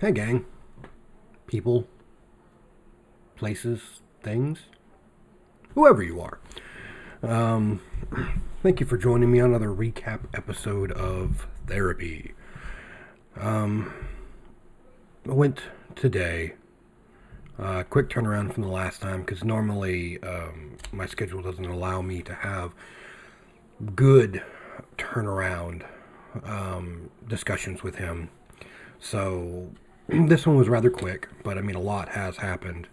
Hey, gang. People, places, things, whoever you are. Um, Thank you for joining me on another recap episode of Therapy. Um, I went today. Quick turnaround from the last time because normally my schedule doesn't allow me to have good turnaround discussions with him. So this one was rather quick, but I mean, a lot has happened.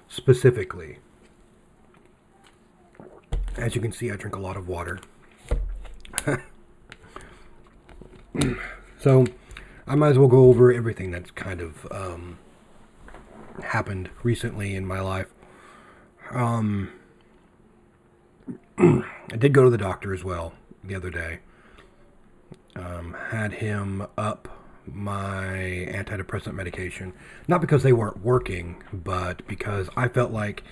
Specifically, as you can see, I drink a lot of water. So I might as well go over everything that's kind of happened recently in my life. Um, I did go to the doctor as well the other day. Had him up my antidepressant medication. Not because they weren't working, but because I felt like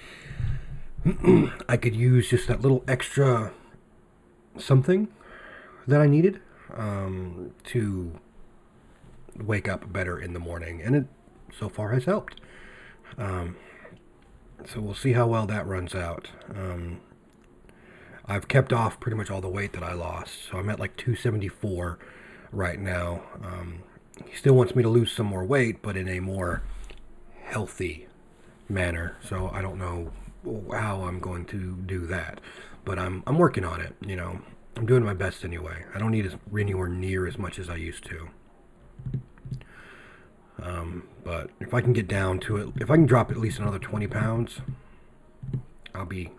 I could use just that little extra something that I needed to wake up better in the morning. And it so far has helped. Um, so we'll see how well that runs out. I've kept off pretty much all the weight that I lost. So I'm at like 274 right now. He still wants me to lose some more weight, but in a more healthy manner. So I don't know how I'm going to do that, but I'm working on it. I'm doing my best anyway. I don't need anywhere near as much as I used to. But if I can get down to it, if I can drop at least another 20 pounds, I'll be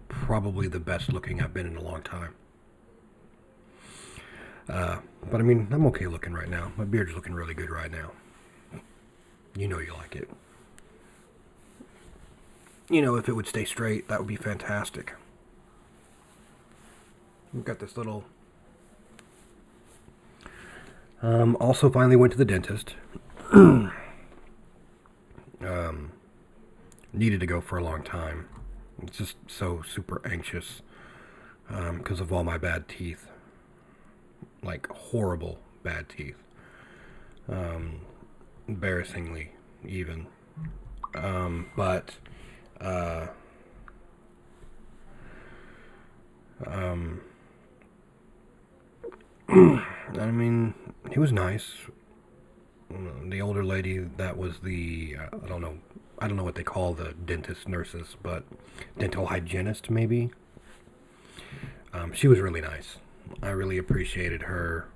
probably the best looking I've been in a long time. But I mean, I'm okay looking right now. My beard's looking really good right now. You know you like it. If it would stay straight, that would be fantastic. We've got this little. Also, finally went to the dentist. Needed to go for a long time. It's just so super anxious because of all my bad teeth. Like horrible bad teeth. Embarrassingly, even. But I mean, he was nice. The older lady that was the I don't know what they call the dentist nurses, but dental hygienist maybe. She was really nice. I really appreciated her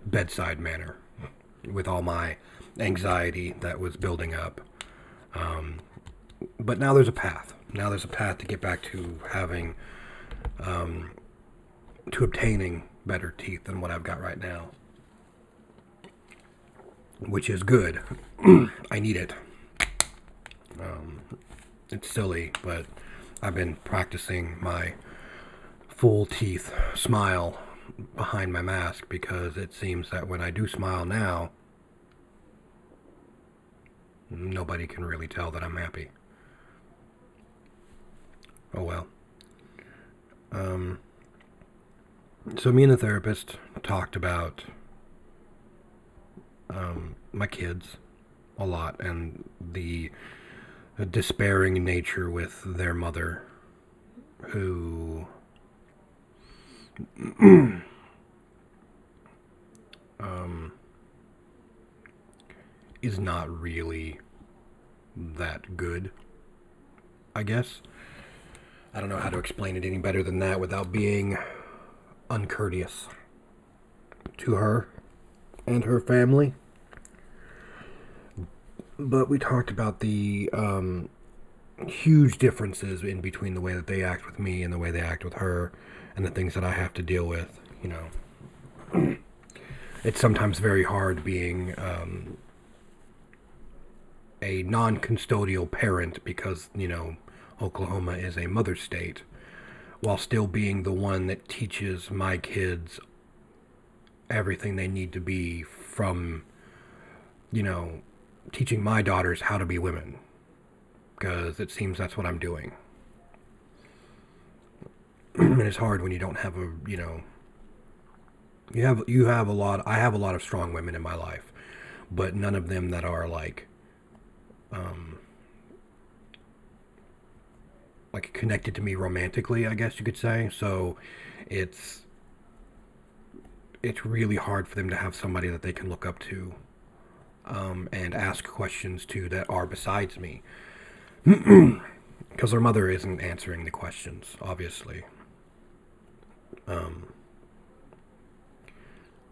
bedside manner with all my anxiety that was building up. But now there's a path. Now there's a path to get back to having, to obtaining better teeth than what I've got right now. Which is good. I need it. It's silly, but I've been practicing my full teeth smile behind my mask because it seems that when I do smile now, nobody can really tell that I'm happy. Oh well. So me and the therapist talked about my kids a lot and the despairing nature with their mother, who is not really that good, I guess. I don't know how to explain it any better than that without being uncourteous to her and her family. But we talked about the huge differences in between the way that they act with me and the way they act with her, and the things that I have to deal with. It's sometimes very hard being a non-custodial parent because, Oklahoma is a mother state, while still being the one that teaches my kids everything they need to be from, teaching my daughters how to be women. Because it seems that's what I'm doing. And it's hard when you don't have a, you have a lot, I have a lot of strong women in my life. but none of them that are like connected to me romantically, I guess you could say. So it's really hard for them to have somebody that they can look up to, and ask questions to that are besides me. Because their mother isn't answering the questions, obviously. I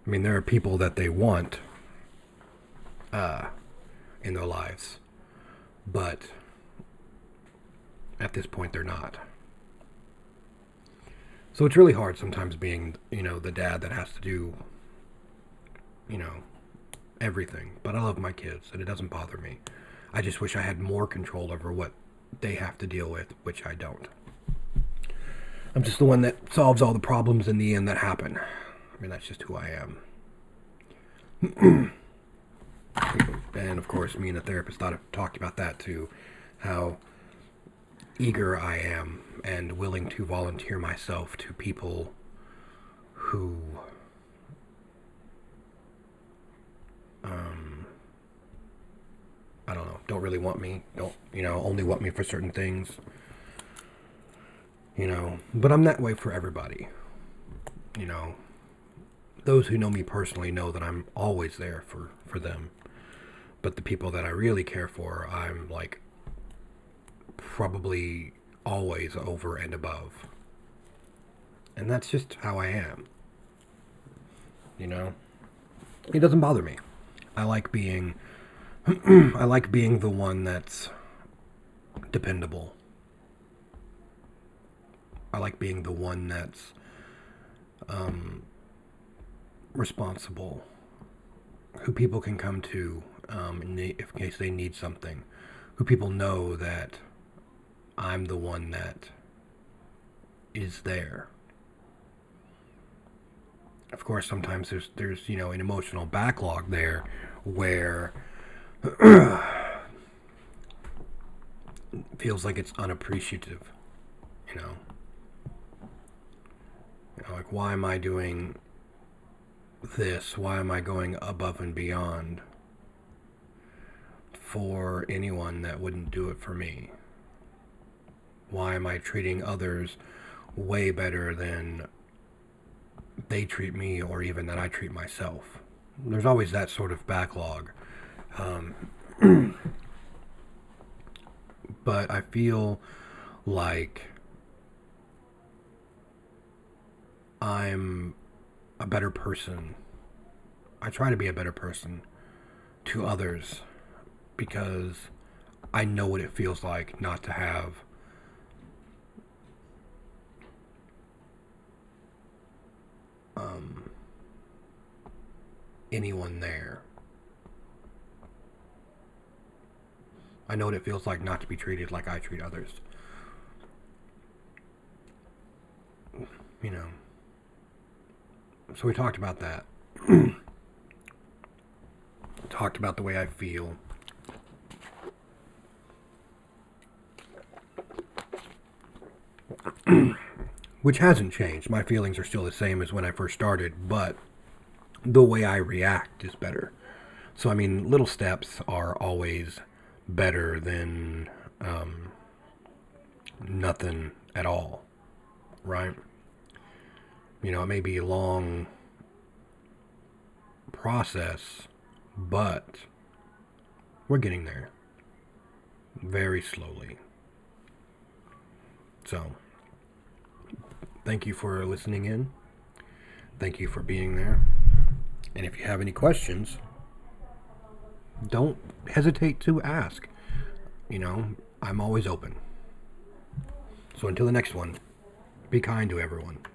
mean, there are people that they want in their lives, but at this point they're not. So it's really hard sometimes being, the dad that has to do, everything. But I love my kids, and it doesn't bother me. I just wish I had more control over what they have to deal with, which I don't. I'm just the one that solves all the problems in the end that happen. I mean, that's just who I am. And of course, me and the therapist talked about that too. How eager I am and willing to volunteer myself to people who I don't know, don't really want me, don't, only want me for certain things, but I'm that way for everybody. Those who know me personally know that I'm always there for them, but the people that I really care for, I'm like probably always over and above. And that's just how I am. It doesn't bother me. I like being I like being the one that's dependable. I like being the one that's responsible, who people can come to in case they need something, who people know that I'm the one that is there. Of course, sometimes there's an emotional backlog there where it feels like it's unappreciative. Like, why am I doing this? Why am I going above and beyond for anyone that wouldn't do it for me? Why am I treating others way better than they treat me, or even that I treat myself? There's always that sort of backlog. But I feel like I'm a better person. I try to be a better person to others because I know what it feels like not to have anyone there. I know what it feels like not to be treated like I treat others. So we talked about that. Talked about the way I feel. Which hasn't changed. My feelings are still the same as when I first started, but the way I react is better. So, I mean, little steps are always better than nothing at all, right? It may be a long process, but we're getting there very slowly. So, thank you for listening in. Thank you for being there. And if you have any questions, don't hesitate to ask. I'm always open. So until the next one, be kind to everyone.